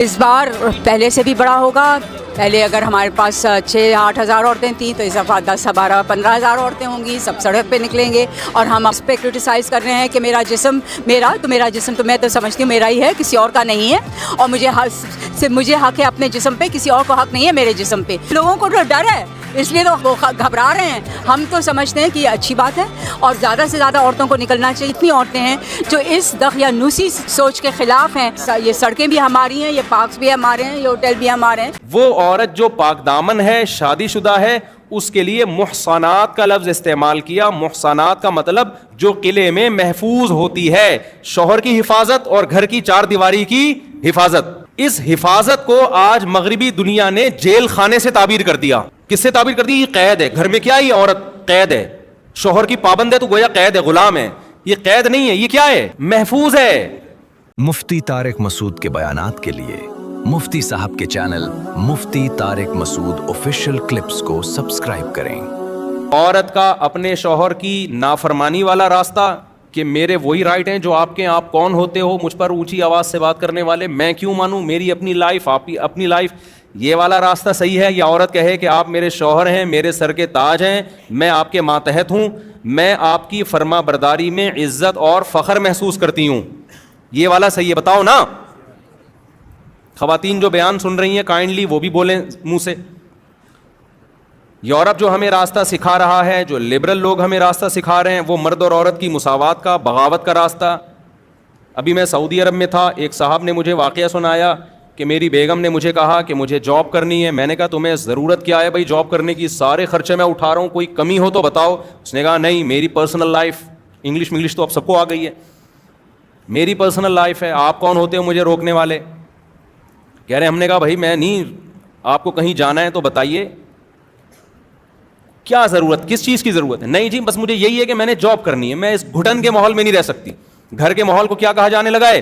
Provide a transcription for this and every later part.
اس بار پہلے سے بھی بڑا ہوگا. پہلے اگر ہمارے پاس 6-8 ہزار عورتیں تھیں تو اس دفعہ 10-12-15 ہزار عورتیں ہوں گی. سب سڑک پہ نکلیں گے اور ہم اس پہ کرٹیسائز کر رہے ہیں کہ میرا جسم تو میں تو سمجھتی ہوں میرا ہی ہے, کسی اور کا نہیں ہے. اور مجھے حق ہے اپنے جسم پہ, کسی اور کو حق نہیں ہے میرے جسم پہ. لوگوں کو تو ڈر ہے, اس لیے تو وہ گھبرا رہے ہیں. ہم تو سمجھتے ہیں کہ یہ اچھی بات ہے اور زیادہ سے زیادہ عورتوں کو نکلنا چاہیے. اتنی عورتیں ہیں جو اس دغیانوسی سوچ کے خلاف ہیں. یہ سڑکیں بھی ہماری ہیں, یہ پارکس بھی ہمارے ہیں, یہ ہوٹل بھی ہمارے ہیں. وہ عورت جو پاک دامن ہے, شادی شدہ ہے, اس کے لیے محصنات کا لفظ استعمال کیا. محصنات کا مطلب جو قلعے میں محفوظ ہوتی ہے, شوہر کی حفاظت اور گھر کی چار دیواری کی حفاظت. اس حفاظت کو آج مغربی دنیا نے جیل خانے سے تعبیر کر دیا. کس سے تعبیر کر دی؟ یہ قید ہے. گھر میں کیا, یہ عورت قید ہے, شوہر کی پابند ہے تو گویا قید ہے, غلام ہے. یہ قید نہیں ہے, یہ کیا ہے؟ محفوظ ہے. مفتی طارق مسعود کے بیانات کے لیے مفتی صاحب کے چینل مفتی طارق مسعود آفیشیل کلپس کو سبسکرائب کریں. عورت کا اپنے شوہر کی نافرمانی والا راستہ کہ میرے وہی رائٹ ہیں جو آپ کے, آپ کون ہوتے ہو مجھ پر اونچی آواز سے بات کرنے والے, میں کیوں مانوں, میری اپنی لائف, آپ کی اپنی لائف, یہ والا راستہ صحیح ہے. یا عورت کہے کہ آپ میرے شوہر ہیں, میرے سر کے تاج ہیں, میں آپ کے ماتحت ہوں, میں آپ کی فرما برداری میں عزت اور فخر محسوس کرتی ہوں, یہ والا صحیح ہے؟ بتاؤ نا. خواتین جو بیان سن رہی ہیں کائنڈلی وہ بھی بولیں منہ سے. یورپ جو ہمیں راستہ سکھا رہا ہے, جو لبرل لوگ ہمیں راستہ سکھا رہے ہیں, وہ مرد اور عورت کی مساوات کا, بغاوت کا راستہ. ابھی میں سعودی عرب میں تھا, ایک صاحب نے مجھے واقعہ سنایا کہ میری بیگم نے مجھے کہا کہ مجھے جاب کرنی ہے. میں نے کہا تمہیں ضرورت کیا ہے بھائی جاب کرنے کی, سارے خرچے میں اٹھا رہا ہوں, کوئی کمی ہو تو بتاؤ. اس نے کہا نہیں, میری پرسنل لائف, انگلش تو اب سب کو آ گئی ہے, میری پرسنل لائف ہے, آپ کون ہوتے ہو مجھے روکنے والے. کہہ رہے, ہم نے کہا بھائی میں نہیں, آپ کو کہیں جانا ہے تو بتائیے کیا ضرورت, کس چیز کی ضرورت ہے. نہیں جی بس مجھے یہی ہے کہ میں نے جاب کرنی ہے, میں اس گھٹن کے ماحول میں نہیں رہ سکتی. گھر کے ماحول کو کیا کہا جانے لگا ہے؟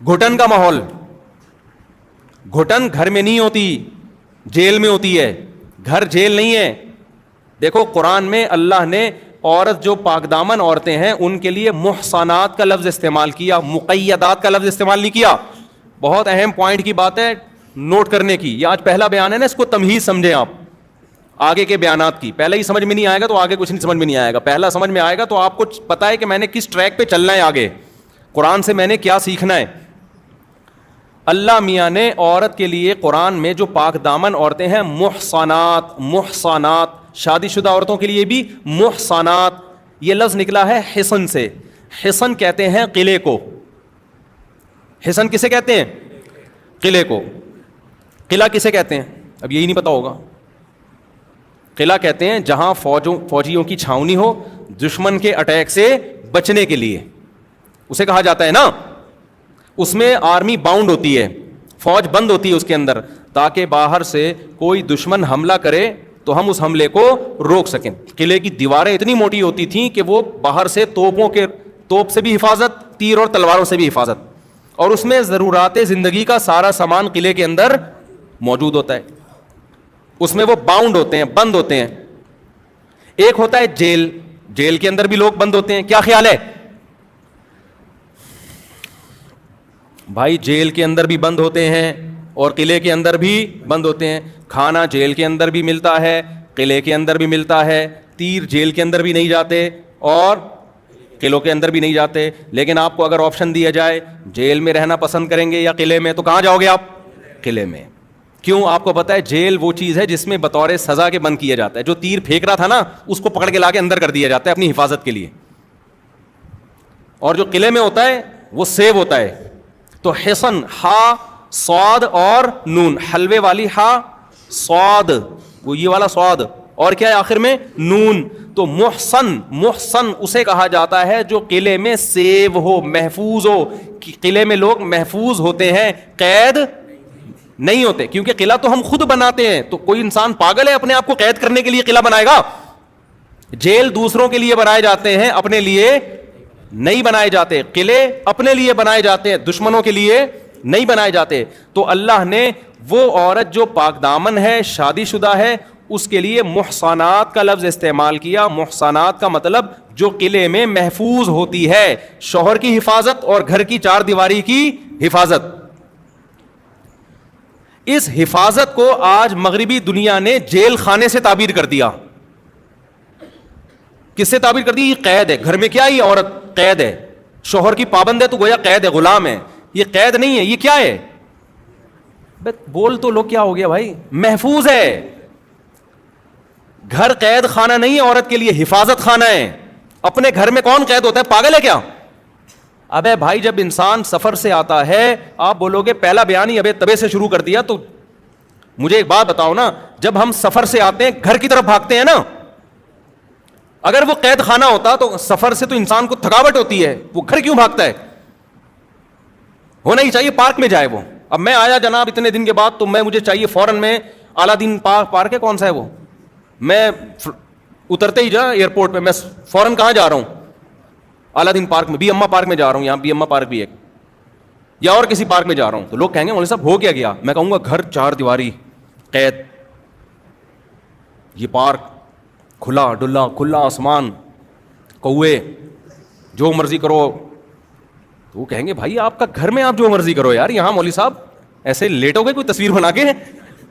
گھٹن کا ماحول. گھٹن گھر میں نہیں ہوتی, جیل میں ہوتی ہے. گھر جیل نہیں ہے. دیکھو قرآن میں اللہ نے عورت جو پاک دامن عورتیں ہیں ان کے لیے محصنات کا لفظ استعمال کیا, مقیدات کا لفظ استعمال نہیں کیا. بہت اہم پوائنٹ کی بات ہے نوٹ کرنے کی. یہ آج پہلا بیان ہے نا, اس کو تمہیز سمجھیں آپ آگے کے بیانات کی. پہلے ہی سمجھ میں نہیں آئے گا تو آگے کچھ نہیں سمجھ میں نہیں آئے گا. پہلا سمجھ میں آئے گا تو آپ کو پتا ہے کہ میں نے کس ٹریک پہ چلنا ہے, آگے قرآن سے میں نے کیا سیکھنا ہے. اللہ میاں نے عورت کے لیے قرآن میں جو پاک دامن عورتیں ہیں, محصنات, شادی شدہ عورتوں کے لیے بھی محصنات, یہ لفظ نکلا ہے حصن سے. حصن کہتے ہیں قلعے کو. حصن کسے کہتے ہیں؟ قلعے کو. قلعہ کسے کہتے ہیں؟ اب یہی نہیں پتا ہوگا. قلعہ کہتے ہیں جہاں فوجیوں کی چھاؤنی ہو, دشمن کے اٹیک سے بچنے کے لیے, اسے کہا جاتا ہے نا. اس میں آرمی باؤنڈ ہوتی ہے, فوج بند ہوتی ہے اس کے اندر, تاکہ باہر سے کوئی دشمن حملہ کرے تو ہم اس حملے کو روک سکیں. قلعے کی دیواریں اتنی موٹی ہوتی تھیں کہ وہ باہر سے توپ سے بھی حفاظت, تیر اور تلواروں سے بھی حفاظت, اور اس میں ضرورات زندگی کا سارا سامان قلعے کے اندر موجود ہوتا ہے. اس میں وہ باؤنڈ ہوتے ہیں, بند ہوتے ہیں. ایک ہوتا ہے جیل, جیل کے اندر بھی لوگ بند ہوتے ہیں. کیا خیال ہے بھائی؟ جیل کے اندر بھی بند ہوتے ہیں اور قلعے کے اندر بھی بند ہوتے ہیں. کھانا جیل کے اندر بھی ملتا ہے, قلعے کے اندر بھی ملتا ہے. تیر جیل کے اندر بھی نہیں جاتے اور قلعوں کے اندر بھی نہیں جاتے. لیکن آپ کو اگر آپشن دیا جائے جیل میں رہنا پسند کریں گے یا قلعے میں, تو کہاں جاؤ گے آپ؟ قلعے میں. کیوں؟ آپ کو پتا ہے جیل وہ چیز ہے جس میں بطور سزا کے بند کیا جاتا ہے. جو تیر پھینک رہا تھا نا, اس کو پکڑ کے لا کے اندر کر دیا جاتا ہے اپنی حفاظت کے لیے. اور جو قلعے میں ہوتا ہے وہ سیو ہوتا ہے. تو حصن, ہا صاد اور نون, حلوے والی ہا صاد, وہ یہ والا صاد, اور کیا ہے آخر میں؟ نون. تو محصن اسے کہا جاتا ہے جو قلعے میں سیو ہو, محفوظ ہو. قلعے میں لوگ محفوظ ہوتے ہیں, قید نہیں ہوتے. کیونکہ قلعہ تو ہم خود بناتے ہیں, تو کوئی انسان پاگل ہے اپنے آپ کو قید کرنے کے لیے قلعہ بنائے گا؟ جیل دوسروں کے لیے بنائے جاتے ہیں, اپنے لیے نہیں بنائے جاتے. قلعے اپنے لیے بنائے جاتے ہیں, دشمنوں کے لیے نہیں بنائے جاتے. تو اللہ نے وہ عورت جو پاک دامن ہے, شادی شدہ ہے, اس کے لیے محصنات کا لفظ استعمال کیا. محصنات کا مطلب جو قلعے میں محفوظ ہوتی ہے, شوہر کی حفاظت اور گھر کی چار دیواری کی حفاظت. اس حفاظت کو آج مغربی دنیا نے جیل خانے سے تعبیر کر دیا. کس سے تعبیر کر دی؟ یہ قید ہے. گھر میں کیا یہ عورت قید ہے, شوہر کی پابند ہے تو گویا قید ہے, غلام ہے. یہ قید نہیں ہے, یہ کیا ہے؟ بول تو لو کیا ہو گیا بھائی؟ محفوظ ہے. گھر قید خانہ نہیں ہے عورت کے لیے, حفاظت خانہ ہے. اپنے گھر میں کون قید ہوتا ہے؟ پاگل ہے کیا؟ ابے بھائی جب انسان سفر سے آتا ہے, آپ بولو گے پہلا بیان ہی ابے تبے سے شروع کر دیا, تو مجھے ایک بات بتاؤ نا, جب ہم سفر سے آتے ہیں گھر کی طرف بھاگتے ہیں نا, اگر وہ قید خانہ ہوتا تو سفر سے تو انسان کو تھکاوٹ ہوتی ہے, وہ گھر کیوں بھاگتا ہے؟ ہونا ہی چاہیے پارک میں جائے وہ. اب میں آیا جناب اتنے دن کے بعد, تو مجھے چاہیے فوراً میں اعلیٰ دین پارک ہے, کون سا ہے وہ, میں اترتے ہی جا ایئرپورٹ پہ میں فوراً کہاں جا رہا ہوں؟ اعلیٰ دین پارک میں, بی اما پارک میں جا رہا ہوں, یہاں بی اما پارک بھی ایک, یا اور کسی پارک میں جا رہا ہوں. تو لوگ کہیں گے مولوی صاحب ہو کیا گیا؟ میں کہوں گا گھر چار دیواری, قید, یہ پارک کھلا ڈلا, کھلا آسمان, کوے, جو مرضی کرو. تو وہ کہیں گے بھائی آپ کا گھر میں آپ جو مرضی کرو یار, یہاں مولوی صاحب ایسے لیٹو گے کوئی تصویر بنا کے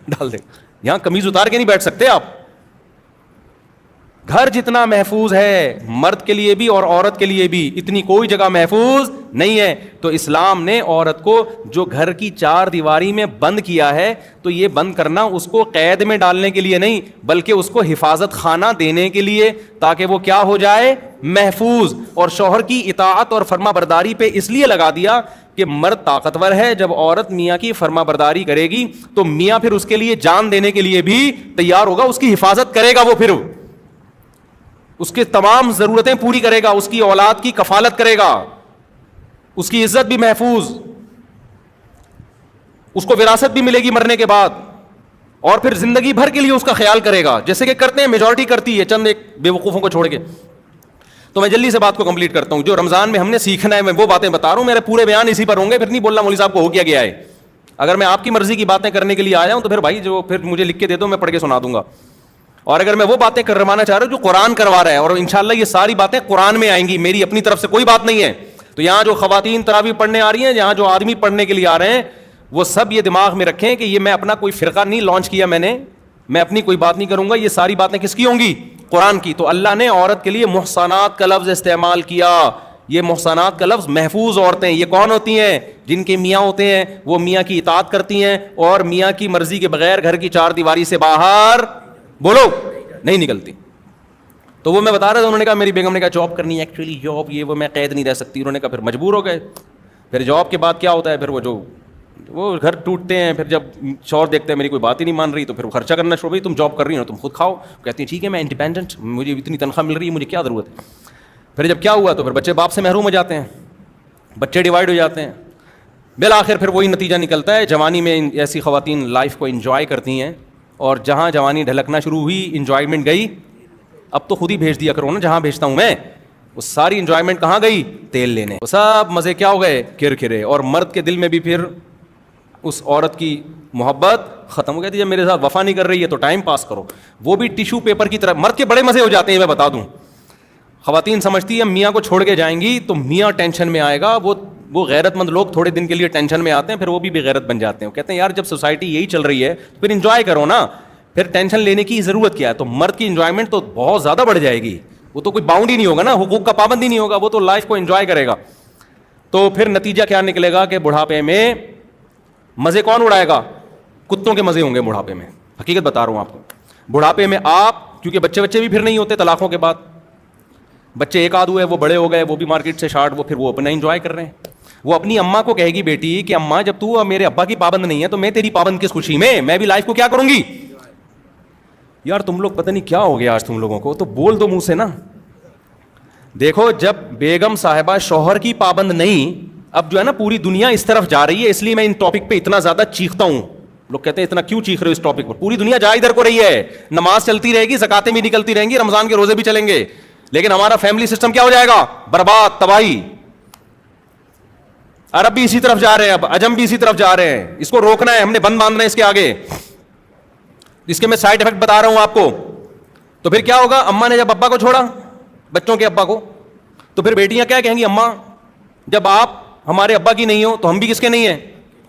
ڈال دے, یہاں قمیض اتار کے نہیں بیٹھ سکتے آپ. گھر جتنا محفوظ ہے مرد کے لیے بھی اور عورت کے لیے بھی, اتنی کوئی جگہ محفوظ نہیں ہے. تو اسلام نے عورت کو جو گھر کی چار دیواری میں بند کیا ہے, تو یہ بند کرنا اس کو قید میں ڈالنے کے لیے نہیں, بلکہ اس کو حفاظت خانہ دینے کے لیے, تاکہ وہ کیا ہو جائے؟ محفوظ. اور شوہر کی اطاعت اور فرما برداری پہ اس لیے لگا دیا کہ مرد طاقتور ہے, جب عورت میاں کی فرما برداری کرے گی تو میاں پھر اس کے لیے جان دینے کے لیے بھی تیار ہوگا, اس کی حفاظت کرے گا, وہ پھر اس کے تمام ضرورتیں پوری کرے گا, اس کی اولاد کی کفالت کرے گا, اس کی عزت بھی محفوظ, اس کو وراثت بھی ملے گی مرنے کے بعد, اور پھر زندگی بھر کے لیے اس کا خیال کرے گا, جیسے کہ کرتے ہیں میجورٹی کرتی ہے, چند ایک بے وقوفوں کو چھوڑ کے. تو میں جلدی سے بات کو کمپلیٹ کرتا ہوں. جو رمضان میں ہم نے سیکھنا ہے میں وہ باتیں بتا رہا ہوں, میرے پورے بیان اسی پر ہوں گے, پھر نہیں بولنا مولوی صاحب کو ہو کیا گیا ہے. اگر میں آپ کی مرضی کی باتیں کرنے کے لیے آیا ہوں تو پھر بھائی جو پھر مجھے لکھ کے دے دو, میں پڑھ کے سنا دوں گا. اور اگر میں وہ باتیں کروانا چاہ رہا ہوں جو قرآن کروا رہا ہے, اور انشاءاللہ یہ ساری باتیں قرآن میں آئیں گی, میری اپنی طرف سے کوئی بات نہیں ہے. تو یہاں جو خواتین تراویح پڑھنے آ رہی ہیں, یہاں جو آدمی پڑھنے کے لیے آ رہے ہیں, وہ سب یہ دماغ میں رکھیں کہ یہ میں اپنا کوئی فرقہ نہیں لانچ کیا, میں اپنی کوئی بات نہیں کروں گا, یہ ساری باتیں کس کی ہوں گی؟ قرآن کی. تو اللہ نے عورت کے لیے محصنات کا لفظ استعمال کیا. یہ محصنات کا لفظ محفوظ عورتیں, یہ کون ہوتی ہیں؟ جن کے میاں ہوتے ہیں, وہ میاں کی اطاعت کرتی ہیں اور میاں کی مرضی کے بغیر گھر کی چار دیواری سے باہر بولو نہیں نکلتی. تو وہ میں بتا رہا تھا, انہوں نے کہا میری بیگم نے کہا جاب کرنی ہے, ایکچولی جاب یہ وہ میں قید نہیں رہ سکتی. انہوں نے کہا پھر مجبور ہو گئے. پھر جاب کے بعد کیا ہوتا ہے, پھر وہ گھر ٹوٹتے ہیں. پھر جب شوہر دیکھتے ہیں میری کوئی بات ہی نہیں مان رہی, تو پھر وہ خرچہ کرنا شروع. بھائی تم جاب کر رہی ہو, تم خود کھاؤ. کہتی ہیں ٹھیک ہے میں انڈیپینڈنٹ, مجھے اتنی تنخواہ مل رہی ہے, مجھے کیا ضرورت ہے. پھر جب کیا ہوا تو پھر بچے باپ سے محروم ہو جاتے ہیں, بچے ڈیوائڈ ہو جاتے ہیں. بالآخر پھر وہی نتیجہ نکلتا ہے. جوانی میں ایسی خواتین لائف کو انجوائے کرتی ہیں, اور جہاں جوانی ڈھلکنا شروع ہوئی, انجوائمنٹ گئی. اب تو خود ہی بھیج دیا کرو نا جہاں بھیجتا ہوں میں, وہ ساری انجوائمنٹ کہاں گئی؟ تیل لینے. وہ سب مزے کیا ہو گئے؟ کرکرے. اور مرد کے دل میں بھی پھر اس عورت کی محبت ختم ہو گئی تھی. جب میرے ساتھ وفا نہیں کر رہی ہے تو ٹائم پاس کرو. وہ بھی ٹیشو پیپر کی طرح. مرد کے بڑے مزے ہو جاتے ہیں, میں بتا دوں. خواتین سمجھتی ہیں میاں کو چھوڑ کے جائیں گی تو میاں ٹینشن میں آئے گا. وہ غیرت مند لوگ تھوڑے دن کے لیے ٹینشن میں آتے ہیں, پھر وہ بھی بے غیرت بن جاتے ہیں. وہ کہتے ہیں یار جب سوسائٹی یہی چل رہی ہے پھر انجوائے کرو نا, پھر ٹینشن لینے کی ضرورت کیا ہے. تو مرد کی انجوائمنٹ تو بہت زیادہ بڑھ جائے گی. وہ تو کوئی باؤنڈ ہی نہیں ہوگا نا, حقوق کا پابند ہی نہیں ہوگا, وہ تو لائف کو انجوائے کرے گا. تو پھر نتیجہ کیا نکلے گا کہ بڑھاپے میں مزے کون اڑائے گا؟ کتوں کے مزے ہوں گے بڑھاپے میں. حقیقت بتا رہا ہوں آپ کو. بڑھاپے میں آپ, کیونکہ بچے بھی پھر نہیں ہوتے طلاقوں کے بعد, بچے ایک آدھ ہوئے, وہ بڑے ہو گئے, وہ بھی مارکیٹ سے شارٹ, وہ پھر وہ اپنا انجوائے کر رہے ہیں. وہ اپنی اماں کو کہے گی بیٹی کہ اماں جب تو میرے ابا کی پابند نہیں ہے تو میں تیری پابند کس خوشی میں بھی لائف کو کیا کروں گی. یار تم لوگ پتہ نہیں کیا ہو گیا آج تم لوگوں کو, تو بول دو منہ سے نا. دیکھو جب بیگم صاحبہ شوہر کی پابند نہیں, اب جو ہے نا پوری دنیا اس طرف جا رہی ہے, اس لیے میں ان ٹاپک پہ اتنا زیادہ چیختا ہوں. لوگ کہتے ہیں اتنا کیوں چیخ رہے ہو اس ٹاپک پر؟ پوری دنیا جا ادھر کو رہی ہے. نماز چلتی رہے گی, زکاتیں بھی نکلتی رہیں گی, رمضان کے روزے بھی چلیں گے, لیکن ہمارا فیملی سسٹم کیا ہو جائے گا؟ برباد, تباہی. عرب بھی اسی طرف جا رہے ہیں, اب عجم بھی اسی طرف جا رہے ہیں. اس کو روکنا ہے, ہم نے بند باندھنا ہے اس کے آگے. اس کے میں سائڈ افیکٹ بتا رہا ہوں آپ کو. تو پھر کیا ہوگا؟ اماں نے جب ابا کو چھوڑا, بچوں کے ابا کو, تو پھر بیٹیاں کیا کہیں گی؟ اماں جب آپ ہمارے ابا کی نہیں ہو تو ہم بھی کس کے نہیں ہیں؟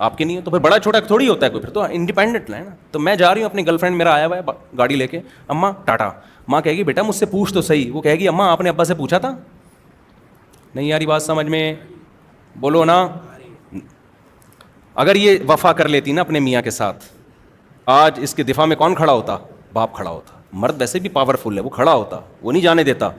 آپ کی نہیں ہے تو پھر بڑا چھوٹا تھوڑی ہوتا ہے کوئی, پھر تو انڈیپینڈنٹ ہے نا. تو میں جا رہی ہوں, اپنی گرل فرینڈ میرا آیا ہوا ہے گاڑی لے کے, اماں ٹاٹا. ماں کہے گی بیٹا مجھ سے پوچھ تو صحیح. وہ کہے گی اماں آپ نے ابا سے پوچھا تھا؟ نہیں یاری بات سمجھ میں, بولو نا. اگر یہ وفا کر لیتی نا اپنے میاں کے ساتھ, آج اس کے دفاع میں کون کھڑا ہوتا؟ باپ کھڑا ہوتا. مرد ویسے بھی پاورفل ہے, وہ کھڑا ہوتا, وہ نہیں جانے دیتا.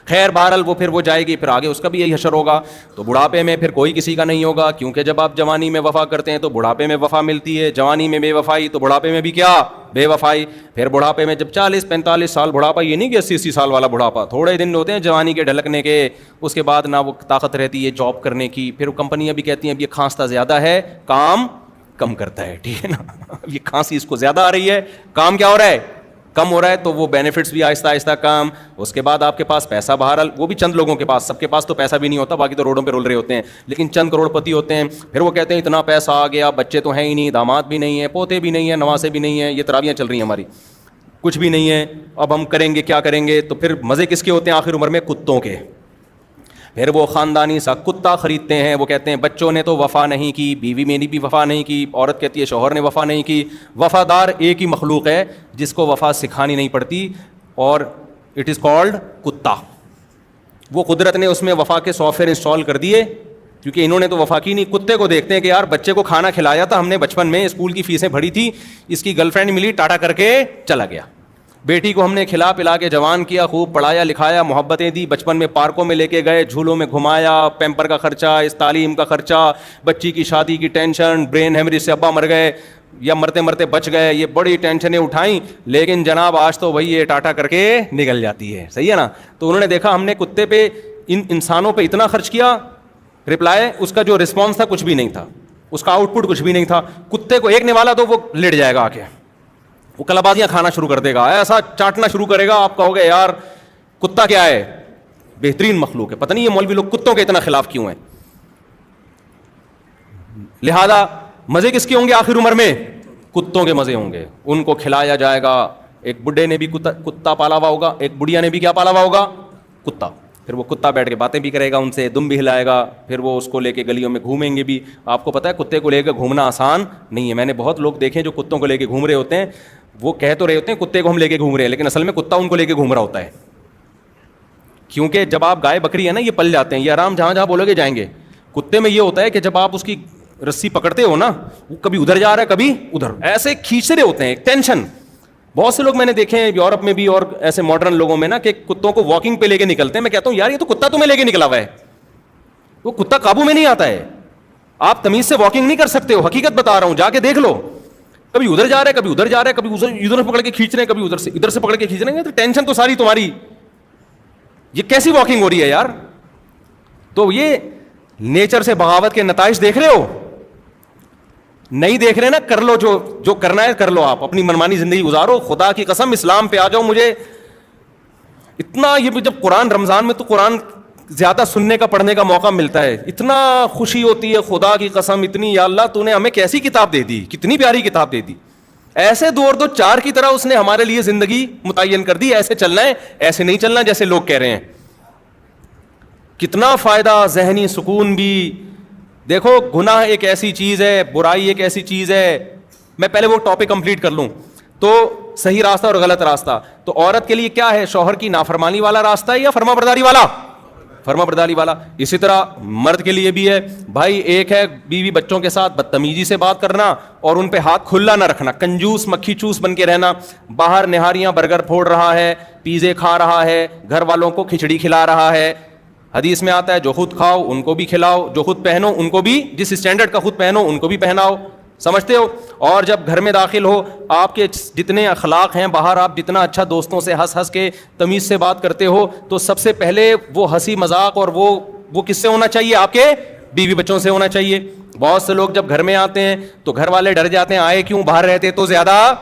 خیر بہرحال وہ پھر وہ جائے گی, پھر آگے اس کا بھی یہی حشر ہوگا. تو بڑھاپے میں پھر کوئی کسی کا نہیں ہوگا, کیونکہ جب آپ جوانی میں وفا کرتے ہیں تو بڑھاپے میں وفا ملتی ہے. جوانی میں بے وفائی تو بڑھاپے میں بھی کیا؟ بے وفائی. پھر بڑھاپے میں جب 40-45 سال بڑھاپا, یہ نہیں کہ 80 سال والا بڑھاپا, تھوڑے دن ہوتے ہیں جوانی کے ڈھلکنے کے, اس کے بعد نہ وہ طاقت رہتی ہے جاب کرنے کی. پھر وہ کمپنیاں بھی کہتی ہیں اب یہ کھانستا زیادہ ہے, کام کم کرتا ہے. ٹھیک ہے نا, یہ کھانسی اس کو زیادہ آ رہی ہے, کام کیا ہو رہا ہے؟ کم ہو رہا ہے. تو وہ بینیفٹس بھی آہستہ آہستہ کم. اس کے بعد آپ کے پاس پیسہ بہرحال, وہ بھی چند لوگوں کے پاس, سب کے پاس تو پیسہ بھی نہیں ہوتا, باقی تو روڈوں پہ رول رہے ہوتے ہیں, لیکن چند کروڑ پتی ہوتے ہیں. پھر وہ کہتے ہیں اتنا پیسہ آ گیا, بچے تو ہیں ہی نہیں, داماد بھی نہیں ہے, پوتے بھی نہیں ہیں, نواسے بھی نہیں ہیں, یہ تراویاں چل رہی ہیں ہماری, کچھ بھی نہیں ہے. اب ہم کریں گے کیا کریں گے؟ تو پھر مزے کس کے ہوتے ہیں آخر عمر میں؟ کتوں کے. پھر وہ خاندانی سا کتا خریدتے ہیں. وہ کہتے ہیں بچوں نے تو وفا نہیں کی, بیوی میری بھی وفا نہیں کی, عورت کہتی ہے شوہر نے وفا نہیں کی. وفادار ایک ہی مخلوق ہے جس کو وفا سکھانی نہیں پڑتی, اور اٹ از کالڈ کتا. وہ قدرت نے اس میں وفا کے سافٹ ویئر انسٹال کر دیے, کیونکہ انہوں نے تو وفا کی نہیں. کتے کو دیکھتے ہیں کہ یار بچے کو کھانا کھلایا تھا ہم نے بچپن میں, اسکول کی فیسیں بھری تھی, اس کی گرل فرینڈ ملی, ٹاٹا کر کے چلا گیا. بیٹی کو ہم نے کھلا پلا کے جوان کیا, خوب پڑھایا لکھایا, محبتیں دی, بچپن میں پارکوں میں لے کے گئے, جھولوں میں گھمایا, پیمپر کا خرچہ, اس تعلیم کا خرچہ, بچی کی شادی کی ٹینشن, برین ہیمریج سے ابا مر گئے یا مرتے مرتے بچ گئے, یہ بڑی ٹینشنیں اٹھائیں. لیکن جناب آج تو وہی یہ ٹاٹا کر کے نکل جاتی ہے. صحیح ہے نا. تو انہوں نے دیکھا ہم نے کتے پہ, ان انسانوں پہ اتنا خرچ کیا, رپلائی اس کا جو رسپانس تھا کچھ بھی نہیں تھا, اس کا آؤٹ پٹ کچھ بھی نہیں تھا. کتے کو ایک نوالا تو وہ لیٹ جائے گا آ کے, وہ کلابازیاں کھانا شروع کر دے گا, ایسا چاٹنا شروع کرے گا, آپ کہو گے یار کتا کیا ہے, بہترین مخلوق ہے. پتہ نہیں یہ مولوی لوگ کتوں کے اتنا خلاف کیوں ہیں. لہذا مزے کس کے ہوں گے آخر عمر میں؟ کتوں کے مزے ہوں گے. ان کو کھلایا جائے گا. ایک بڈھے نے بھی کتا پالا ہوا ہوگا, ایک بڑھیا نے بھی کیا پالا ہوا ہوگا؟ کتا. پھر وہ کتا بیٹھ کے باتیں بھی کرے گا ان سے, دم بھی ہلائے گا, پھر وہ اس کو لے کے گلیوں میں گھومیں گے بھی. آپ کو پتہ ہے کتے کو لے کے گھومنا آسان نہیں ہے. میں نے بہت لوگ دیکھے جو کتوں کو لے کے گھوم رہے ہوتے ہیں, وہ کہہ تو رہے ہوتے ہیں کتے کو ہم لے کے گھوم رہے ہیں, لیکن اصل میں کتا ان کو لے کے گھوم رہا ہوتا ہے. کیونکہ جب آپ گائے بکری ہے نا, یہ پل جاتے ہیں, یہ آرام جہاں جہاں بولو گے جائیں گے. کتے میں یہ ہوتا ہے کہ جب آپ اس کی رسی پکڑتے ہو نا, وہ کبھی ادھر جا رہا ہے کبھی ادھر, ایسے کھینچ رہے ہوتے ہیں, ٹینشن. بہت سے لوگ میں نے دیکھے ہیں یورپ میں بھی اور ایسے ماڈرن لوگوں میں نا, کہ کتوں کو واکنگ پہ لے کے نکلتے ہیں. میں کہتا ہوں یار یہ تو کتا تمہیں لے کے نکلا ہوا ہے, وہ کتا قابو میں نہیں آتا ہے. آپ تمیز سے واکنگ نہیں کر سکتے ہو, حقیقت بتا رہا ہوں, جا کے دیکھ لو. کبھی ادھر جا رہا ہے کبھی ادھر جا رہا ہے, کبھی ادھر پکڑ کے کھینچ رہے ہیں, کبھی ادھر سے پکڑ کے کھینچ رہے ہیں. تو ٹینشن تو ساری تمہاری, یہ کیسی واکنگ ہو رہی ہے یار. تو یہ نیچر سے بغاوت کے نتائج دیکھ رہے ہو, نہیں دیکھ رہے نا, کر لو جو کرنا ہے کر لو, آپ اپنی منمانی زندگی گزارو. خدا کی قسم اسلام پہ آ جاؤ. مجھے اتنا, یہ جب قرآن رمضان میں تو قرآن زیادہ سننے کا پڑھنے کا موقع ملتا ہے, اتنا خوشی ہوتی ہے. خدا کی قسم اتنی, یا اللہ تو نے ہمیں کیسی کتاب دے دی, کتنی پیاری کتاب دے دی. ایسے 2 اور 2 4 کی طرح اس نے ہمارے لیے زندگی متعین کر دی. ایسے چلنا ہے, ایسے نہیں چلنا جیسے لوگ کہہ رہے ہیں. کتنا فائدہ, ذہنی سکون بھی. دیکھو گناہ ایک ایسی چیز ہے, برائی ایک ایسی چیز ہے. میں پہلے وہ ٹاپک کمپلیٹ کر لوں. تو صحیح راستہ اور غلط راستہ, تو عورت کے لیے کیا ہے؟ شوہر کی نافرمانی والا راستہ ہے یا فرما برداری والا؟ فرما برداری والا. اسی طرح مرد کے لیے بھی ہے بھائی. ایک ہے بیوی بچوں کے ساتھ بدتمیزی سے بات کرنا اور ان پہ ہاتھ کھلا نہ رکھنا, کنجوس مکھی چوس بن کے رہنا. باہر نہاریاں برگر پھوڑ رہا ہے, پیزے کھا رہا ہے, گھر والوں کو کھچڑی کھلا رہا ہے. حدیث میں آتا ہے جو خود کھاؤ ان کو بھی کھلاؤ, جو خود پہنو ان کو بھی, جس اسٹینڈرڈ کا خود پہنو ان کو بھی پہناؤ. سمجھتے ہو؟ اور جب گھر میں داخل ہو, آپ کے جتنے اخلاق ہیں باہر, آپ جتنا اچھا دوستوں سے ہنس کے تمیز سے بات کرتے ہو, تو سب سے پہلے وہ ہنسی مذاق اور وہ کس سے ہونا چاہیے؟ آپ کے بیوی بچوں سے ہونا چاہیے. بہت سے لوگ جب گھر میں آتے ہیں تو گھر والے ڈر جاتے ہیں, آئے کیوں, باہر رہتے تو زیادہ,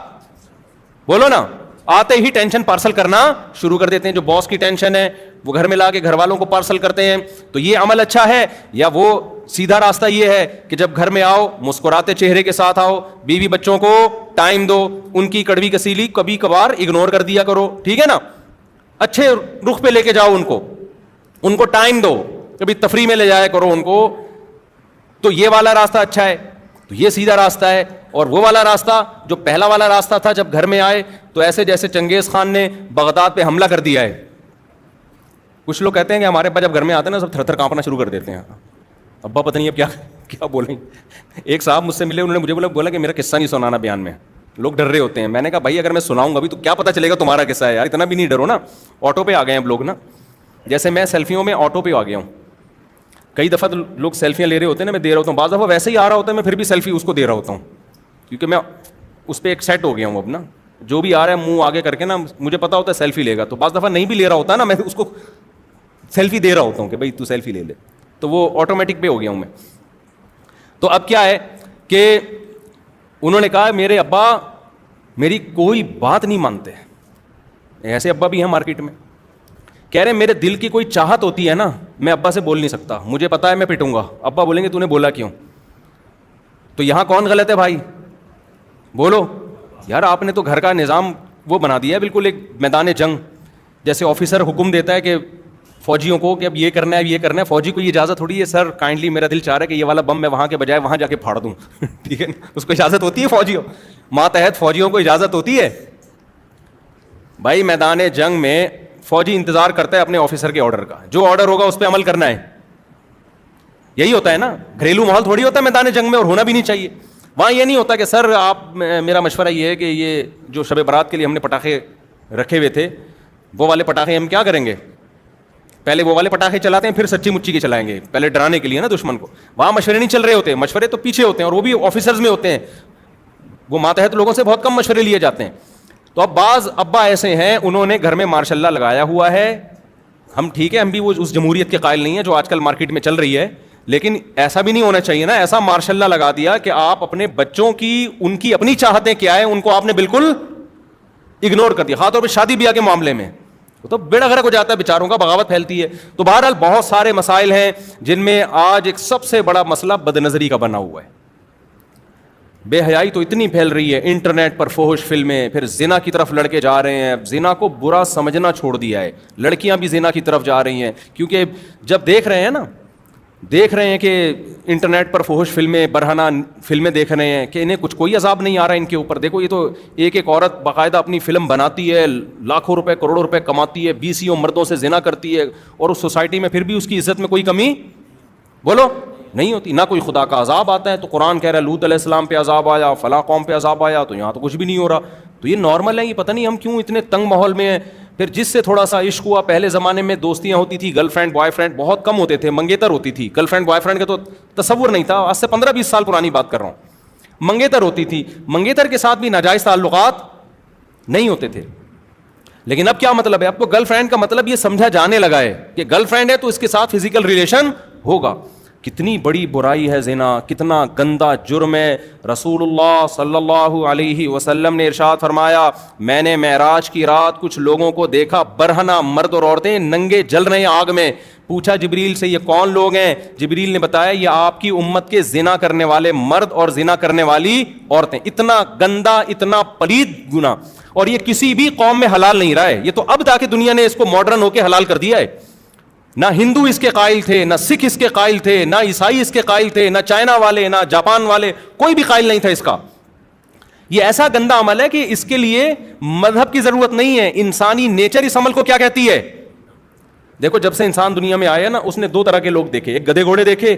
بولو نا, آتے ہی ٹینشن پارسل کرنا شروع کر دیتے ہیں. جو باس کی ٹینشن ہے وہ گھر میں لا کے گھر والوں کو پارسل کرتے ہیں. تو یہ عمل اچھا ہے؟ یا وہ سیدھا راستہ یہ ہے کہ جب گھر میں آؤ مسکراتے چہرے کے ساتھ آؤ, بیوی بچوں کو ٹائم دو, ان کی کڑوی کسیلی کبھی کبھار اگنور کر دیا کرو, ٹھیک ہے نا, اچھے رخ پہ لے کے جاؤ ان کو ٹائم دو, کبھی تفریح میں لے جایا کرو ان کو. تو یہ والا راستہ اچھا ہے. تو یہ سیدھا راستہ ہے. اور وہ والا راستہ جو پہلا والا راستہ تھا, جب گھر میں آئے تو ایسے جیسے چنگیز خان نے بغداد پہ حملہ کر دیا ہے. کچھ لوگ کہتے ہیں کہ ہمارے ابا جب گھر میں آتے ہیں نا سب تھر تھر کانپنا شروع کر دیتے ہیں. ابا پتہ نہیں اب کیا بولیں. ایک صاحب مجھ سے ملے, انہوں نے مجھے بولا کہ میرا قصہ نہیں سنانا بیان میں, لوگ ڈر رہے ہوتے ہیں. میں نے کہا بھائی اگر میں سناؤں گا بھی تو کیا پتہ چلے گا تمہارا قصہ ہے یار, اتنا بھی نہیں ڈرو نا. آٹو پہ آ گئے ہیں اب لوگ نا, جیسے میں سیلفیوں میں آٹو پہ آ گیا ہوں. کئی دفعہ لوگ سیلفیاں لے رہے ہوتے ہیں نا, میں دے رہا ہوتا ہوں. بعض دفعہ ویسے ہی آ رہا ہوتا ہے, میں پھر بھی سیلفی اس کو دے رہا ہوتا ہوں, کیونکہ میں اس پہ ایک سیٹ ہو گیا ہوں اب نا. جو بھی آ رہا ہے منہ آگے کر کے نا, مجھے پتا ہوتا ہے سیلفی لے گا, تو بعض دفعہ نہیں بھی لے رہا ہوتا ہے نا, میں اس کو سیلفی دے رہا ہوتا ہوں کہ بھائی تو سیلفی لے لے. تو وہ آٹومیٹک پہ ہو گیا ہوں میں. تو اب کیا ہے کہ انہوں نے کہا میرے ابا میری کوئی بات نہیں مانتے. ایسے ابا بھی ہیں مارکیٹ میں. کہہ رہے میرے دل کی کوئی چاہت ہوتی ہے نا, میں ابا سے بول نہیں سکتا, مجھے پتا ہے میں پٹوں گا. ابا بولیں گے تو نے بولا کیوں؟ تو یہاں کون غلط ہے بھائی بولو یار. آپ نے تو گھر کا نظام وہ بنا دیا ہے بالکل ایک میدان جنگ. جیسے آفیسر حکم دیتا ہے کہ فوجیوں کو کہ اب یہ کرنا ہے, یہ کرنا ہے. فوجی کو یہ اجازت تھوڑی ہے سر کائنڈلی میرا دل چاہ رہا ہے کہ یہ والا بم میں وہاں کے بجائے وہاں جا کے پھاڑ دوں. ٹھیک ہے, اس کو اجازت ہوتی ہے فوجیوں, ماتحت فوجیوں کو اجازت ہوتی ہے. بھائی میدان جنگ میں فوجی انتظار کرتا ہے اپنے آفیسر کے آرڈر کا, جو آرڈر ہوگا اس پہ عمل کرنا ہے. یہی ہوتا ہے نا, گھریلو ماحول تھوڑی ہوتا ہے میدان جنگ میں, اور ہونا بھی نہیں چاہیے. وہاں یہ نہیں ہوتا کہ سر آپ, میرا مشورہ یہ ہے کہ یہ جو شب برات کے لیے ہم نے پٹاخے رکھے ہوئے تھے وہ والے پٹاخے ہم کیا کریں گے, پہلے وہ والے پٹاخے چلاتے ہیں پھر سچی مچی کے چلائیں گے, پہلے ڈرانے کے لیے نا دشمن کو. وہاں مشورے نہیں چل رہے ہوتے, مشورے تو پیچھے ہوتے ہیں, اور وہ بھی آفیسرز میں ہوتے ہیں. وہ ماتحت لوگوں سے بہت کم مشورے لیے جاتے ہیں. تو اب بعض ابا ایسے ہیں انہوں نے گھر میں ماشاء اللہ لگایا ہوا ہے. ہم ٹھیک ہے, ہم بھی وہ اس جمہوریت کے قائل نہیں ہیں جو آج کل مارکیٹ میں چل رہی ہے, لیکن ایسا بھی نہیں ہونا چاہیے نا. ایسا ماشاء اللہ لگا دیا کہ آپ اپنے بچوں کی, ان کی اپنی چاہتیں کیا ہے ان کو آپ نے بالکل اگنور کر دیا. خاص طور پہ شادی بیاہ کے معاملے میں تو بیڑا غرق ہو جاتا ہے بیچاروں کا, بغاوت پھیلتی ہے. تو بہرحال بہت سارے مسائل ہیں جن میں آج ایک سب سے بڑا مسئلہ بد نظری کا بنا ہوا ہے. بے حیائی تو اتنی پھیل رہی ہے, انٹرنیٹ پر فحش فلمیں, پھر زنا کی طرف لڑکے جا رہے ہیں. زنا کو برا سمجھنا چھوڑ دیا ہے, لڑکیاں بھی زنا کی طرف جا رہی ہیں, کیونکہ جب دیکھ رہے ہیں کہ انٹرنیٹ پر فحش فلمیں, برہنہ فلمیں دیکھ رہے ہیں کہ انہیں کوئی عذاب نہیں آ رہا ان کے اوپر. دیکھو یہ تو ایک عورت باقاعدہ اپنی فلم بناتی ہے, لاکھوں روپے کروڑوں روپے کماتی ہے, 20 مردوں سے زنا کرتی ہے, اور اس سوسائٹی میں پھر بھی اس کی عزت میں کوئی کمی بولو نہیں ہوتی, نہ کوئی خدا کا عذاب آتا ہے. تو قرآن کہہ رہا ہے لوط علیہ السلام پہ عذاب آیا, فلاں قوم پہ عذاب آیا, تو یہاں تو کچھ بھی نہیں ہو رہا. تو یہ نارمل ہے, یہ پتہ نہیں ہم کیوں اتنے تنگ ماحول میں ہیں. پھر جس سے تھوڑا سا عشق ہوا, پہلے زمانے میں دوستیاں ہوتی تھی, گرل فرینڈ بوائے فرینڈ بہت کم ہوتے تھے, منگیتر ہوتی تھی. گرل فرینڈ بوائے فرینڈ کا تو تصور نہیں تھا, آج سے 15-20 سال پرانی بات کر رہا ہوں. منگیتر ہوتی تھی, منگیتر کے ساتھ بھی ناجائز تعلقات نہیں ہوتے تھے. لیکن اب کیا مطلب ہے, اب تو گرل فرینڈ کا مطلب یہ سمجھا جانے لگا ہے کہ گرل فرینڈ ہے تو اس کے ساتھ فزیکل ریلیشن ہوگا. کتنی بڑی برائی ہے زنا, کتنا گندا جرم ہے. رسول اللہ صلی اللہ علیہ وسلم نے ارشاد فرمایا, میں نے معراج کی رات کچھ لوگوں کو دیکھا, برہنہ مرد اور عورتیں ننگے جل رہے ہیں آگ میں. پوچھا جبریل سے یہ کون لوگ ہیں؟ جبریل نے بتایا یہ آپ کی امت کے زنا کرنے والے مرد اور زنا کرنے والی عورتیں. اتنا گندا, اتنا پلید گناہ, اور یہ کسی بھی قوم میں حلال نہیں رہا ہے. یہ تو اب تاکہ دنیا نے اس کو ماڈرن ہو کے حلال کر دیا ہے. نہ ہندو اس کے قائل تھے, نہ سکھ اس کے قائل تھے, نہ عیسائی اس کے قائل تھے, نہ چائنا والے, نہ جاپان والے, کوئی بھی قائل نہیں تھا اس کا. یہ ایسا گندا عمل ہے کہ اس کے لیے مذہب کی ضرورت نہیں ہے. انسانی نیچر اس عمل کو کیا کہتی ہے. دیکھو جب سے انسان دنیا میں آیا نا, اس نے 2 طرح کے لوگ دیکھے, ایک گدھے گھوڑے دیکھے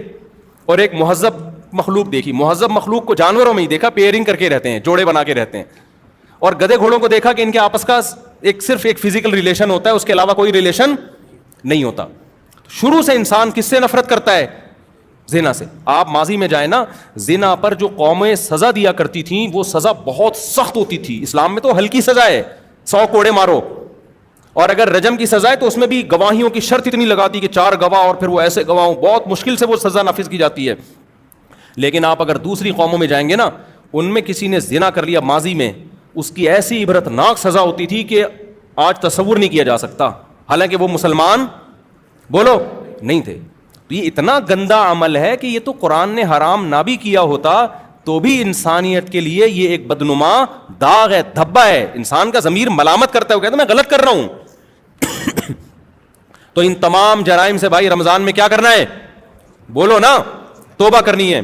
اور ایک مہذب مخلوق دیکھی. مہذب مخلوق کو جانوروں میں ہی دیکھا, پیئرنگ کر کے رہتے ہیں, جوڑے بنا کے رہتے ہیں. اور گدھے گھوڑوں کو دیکھا کہ ان کے آپس کا صرف ایک فزیکل ریلیشن ہوتا ہے, اس کے علاوہ کوئی ریلیشن نہیں ہوتا. شروع سے انسان کس سے نفرت کرتا ہے؟ زنا سے. آپ ماضی میں جائیں نا, زنا پر جو قومیں سزا دیا کرتی تھیں وہ سزا بہت سخت ہوتی تھی. اسلام میں تو ہلکی سزا ہے, 100 کوڑے مارو. اور اگر رجم کی سزا ہے تو اس میں بھی گواہیوں کی شرط اتنی لگاتی کہ 4 گواہ, اور پھر وہ ایسے گواہ, بہت مشکل سے وہ سزا نافذ کی جاتی ہے. لیکن آپ اگر دوسری قوموں میں جائیں گے نا, ان میں کسی نے زنا کر لیا ماضی میں, اس کی ایسی عبرت ناک سزا ہوتی تھی کہ آج تصور نہیں کیا جا سکتا, حالانکہ وہ مسلمان بولو نہیں تھے. تو یہ اتنا گندا عمل ہے کہ یہ تو قرآن نے حرام نہ بھی کیا ہوتا تو بھی انسانیت کے لیے یہ ایک بدنما داغ ہے, دھبا ہے. انسان کا ضمیر ملامت کرتا ہے, وہ کہتا ہے میں غلط کر رہا ہوں. تو ان تمام جرائم سے بھائی رمضان میں کیا کرنا ہے, بولو نا, توبہ کرنی ہے.